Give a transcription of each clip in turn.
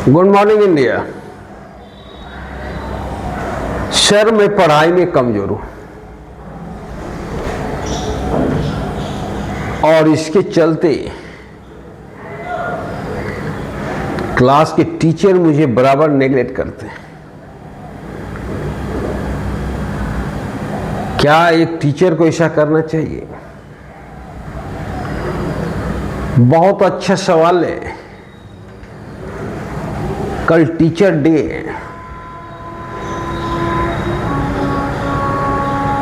Good morning India. Sir, मैं पढ़ाई में कमजोर हूं और इसके चलते क्लास के टीचर मुझे बराबर नेगलेक्ट करते हैं। क्या एक टीचर को ऐसा करना चाहिए? बहुत अच्छा सवाल है। कल टीचर डे है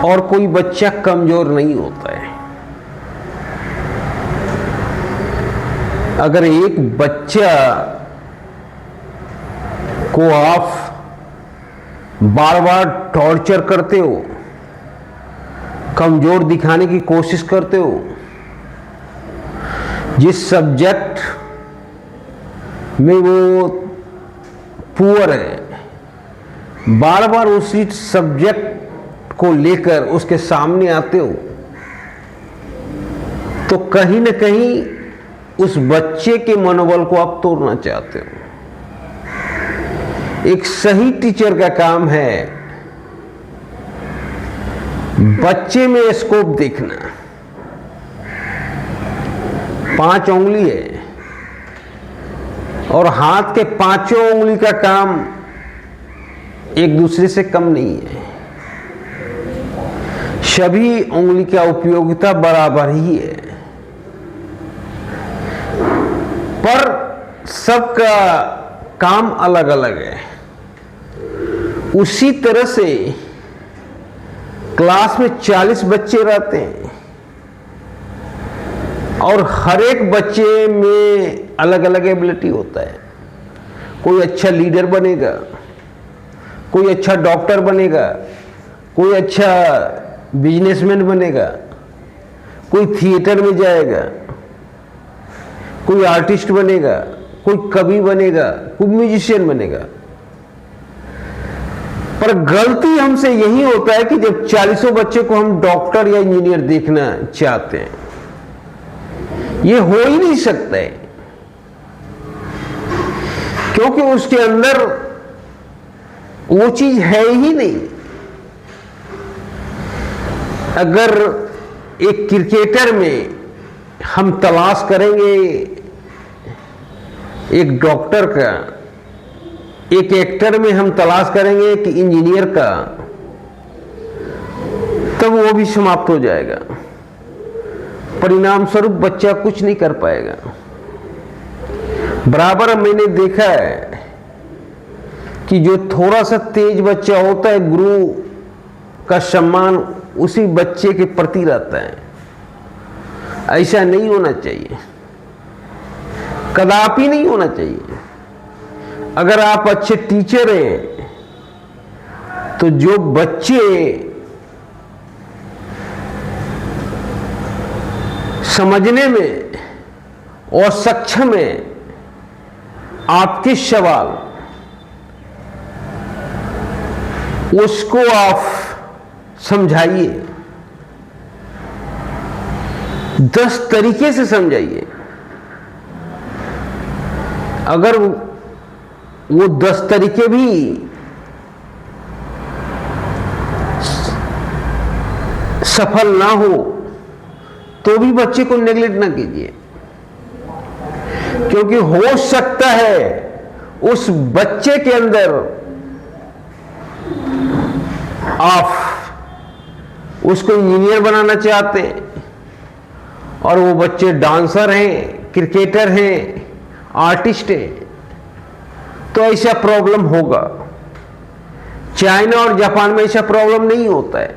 और कोई बच्चा कमजोर नहीं होता है। अगर एक बच्चा को आप बार बार टॉर्चर करते हो, कमजोर दिखाने की कोशिश करते हो, जिस सब्जेक्ट में वो पुअर है, बार बार उसी सब्जेक्ट को लेकर उसके सामने आते हो, तो कहीं ना कहीं उस बच्चे के मनोबल को आप तोड़ना चाहते हो। एक सही टीचर का काम है बच्चे में स्कोप देखना। 5 उंगली है और हाथ के 5 उंगली का काम एक दूसरे से कम नहीं है। सभी उंगली का उपयोगिता बराबर ही है, पर सबका काम अलग अलग है। उसी तरह से क्लास में 40 बच्चे रहते हैं और हर एक बच्चे में अलग अलग एबिलिटी होता है। कोई अच्छा लीडर बनेगा, कोई अच्छा डॉक्टर बनेगा, कोई अच्छा बिजनेसमैन बनेगा, कोई थिएटर में जाएगा, कोई आर्टिस्ट बनेगा, कोई कवि बनेगा, कोई म्यूजिशियन बनेगा। पर गलती हमसे यही होता है कि जब 40 बच्चे को हम डॉक्टर या इंजीनियर देखना चाहते हैं, ये हो ही नहीं सकता है, क्योंकि उसके अंदर वो चीज है ही नहीं। अगर एक क्रिकेटर में हम तलाश करेंगे एक डॉक्टर का, एक एक्टर में हम तलाश करेंगे एक इंजीनियर का, तब वो भी समाप्त हो जाएगा। परिणाम स्वरूप बच्चा कुछ नहीं कर पाएगा। बराबर मैंने देखा है कि जो थोड़ा सा तेज बच्चा होता है, गुरु का सम्मान उसी बच्चे के प्रति रहता है। ऐसा नहीं होना चाहिए, कदापि नहीं होना चाहिए। अगर आप अच्छे टीचर हैं तो जो बच्चे समझने में और सक्षम है, आपके सवाल उसको आप समझाइए, 10 तरीके से समझाइए। अगर वो 10 तरीके भी सफल ना हो तो भी बच्चे को नेगलेक्ट ना कीजिए, क्योंकि हो सकता है उस बच्चे के अंदर आप उसको इंजीनियर बनाना चाहते हैं और वो बच्चे डांसर हैं, क्रिकेटर हैं, आर्टिस्ट हैं, तो ऐसा प्रॉब्लम होगा। चाइना और जापान में ऐसा प्रॉब्लम नहीं होता है,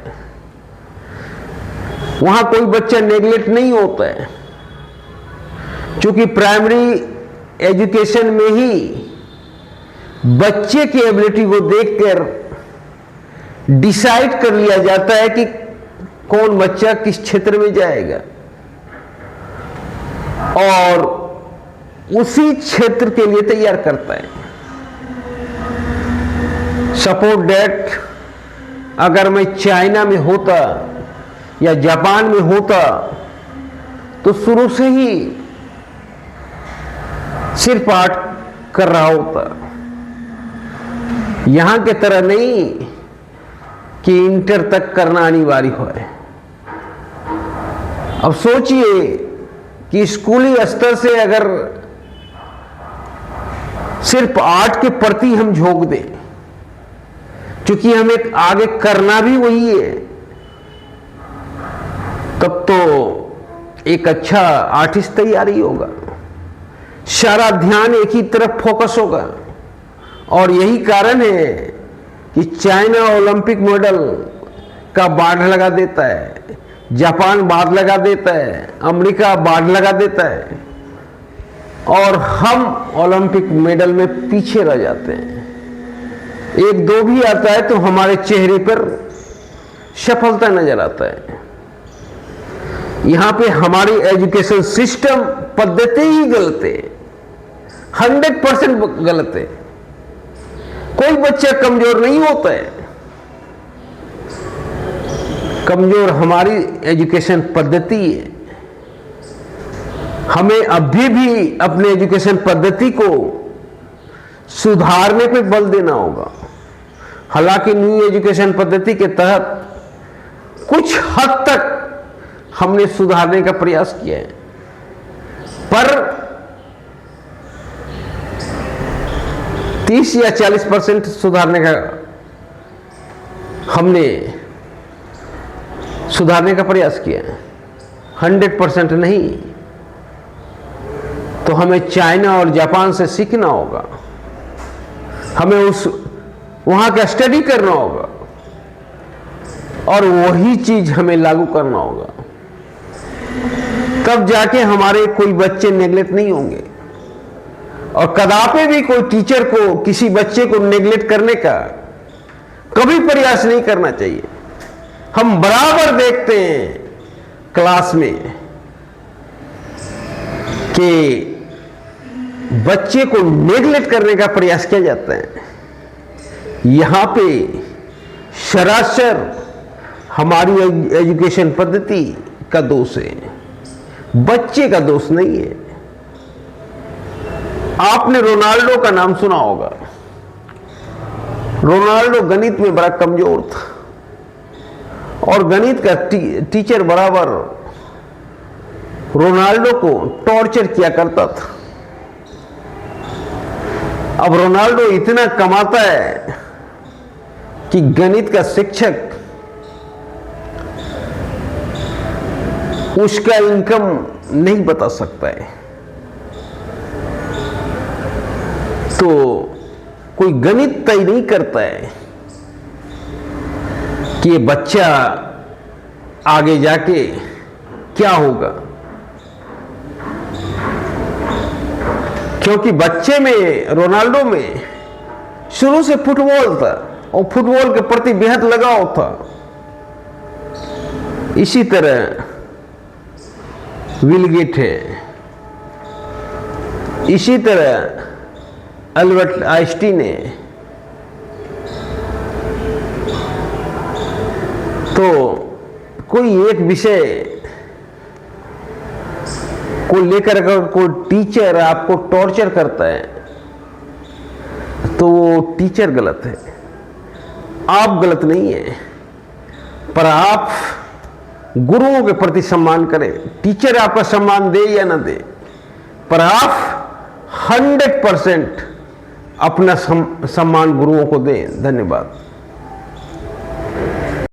वहां कोई बच्चा नेगलेक्ट नहीं होता है, क्योंकि प्राइमरी एजुकेशन में ही बच्चे की एबिलिटी को देखकर डिसाइड कर लिया जाता है कि कौन बच्चा किस क्षेत्र में जाएगा और उसी क्षेत्र के लिए तैयार करता है। सपोज दैट अगर मैं चाइना में होता या जापान में होता तो शुरू से ही सिर्फ आर्ट कर रहा होता। यहां के तरह नहीं कि इंटर तक करना अनिवार्य हो। अब सोचिए कि स्कूली स्तर से अगर सिर्फ आर्ट के प्रति हम झोंक दें, क्योंकि हमें आगे करना भी वही है, तब तो एक अच्छा आर्टिस्ट तैयार ही होगा। सारा ध्यान एक ही तरफ फोकस होगा। और यही कारण है कि चाइना ओलंपिक मेडल का बाढ़ लगा देता है, जापान बाढ़ लगा देता है, अमेरिका बाढ़ लगा देता है, और हम ओलंपिक मेडल में पीछे रह जाते हैं। एक दो भी आता है तो हमारे चेहरे पर सफलता नजर आता है। यहां पे हमारी एजुकेशन सिस्टम पद्धति ही गलत है, 100% गलत है। कोई बच्चा कमजोर नहीं होता है, कमजोर हमारी एजुकेशन पद्धति है। हमें अभी भी अपने एजुकेशन पद्धति को सुधारने पे बल देना होगा। हालांकि न्यू एजुकेशन पद्धति के तहत कुछ हद तक हमने सुधारने का प्रयास किया है, पर 30 या 40% सुधारने का प्रयास किया है, 100% नहीं। तो हमें चाइना और जापान से सीखना होगा, हमें वहां का स्टडी करना होगा और वही चीज हमें लागू करना होगा। तब जाके हमारे कोई बच्चे नेग्लेक्ट नहीं होंगे। और कदापि भी कोई टीचर को किसी बच्चे को नेग्लेक्ट करने का कभी प्रयास नहीं करना चाहिए। हम बराबर देखते हैं क्लास में कि बच्चे को नेग्लेक्ट करने का प्रयास किया जाता है। यहां पे सरासर हमारी एजुकेशन पद्धति का दोष है, बच्चे का दोष नहीं है। आपने रोनाल्डो का नाम सुना होगा। रोनाल्डो गणित में बड़ा कमजोर था और गणित का टीचर बराबर रोनाल्डो को टॉर्चर किया करता था। अब रोनाल्डो इतना कमाता है कि गणित का शिक्षक उसका इनकम नहीं बता सकता है। तो कोई गणित तय नहीं करता है कि ये बच्चा आगे जाके क्या होगा, क्योंकि बच्चे में, रोनाल्डो में शुरू से फुटबॉल था और फुटबॉल के प्रति बेहद लगाव था। इसी तरह बिल गेट है, इसी तरह अल्बर्ट आइंस्टीन है। तो कोई एक विषय को लेकर अगर कोई टीचर आपको टॉर्चर करता है तो वो टीचर गलत है, आप गलत नहीं है। पर आप गुरुओं के प्रति सम्मान करें। टीचर आपका सम्मान दे या ना दे, पर आप 100% अपना सम्मान गुरुओं को दें। धन्यवाद।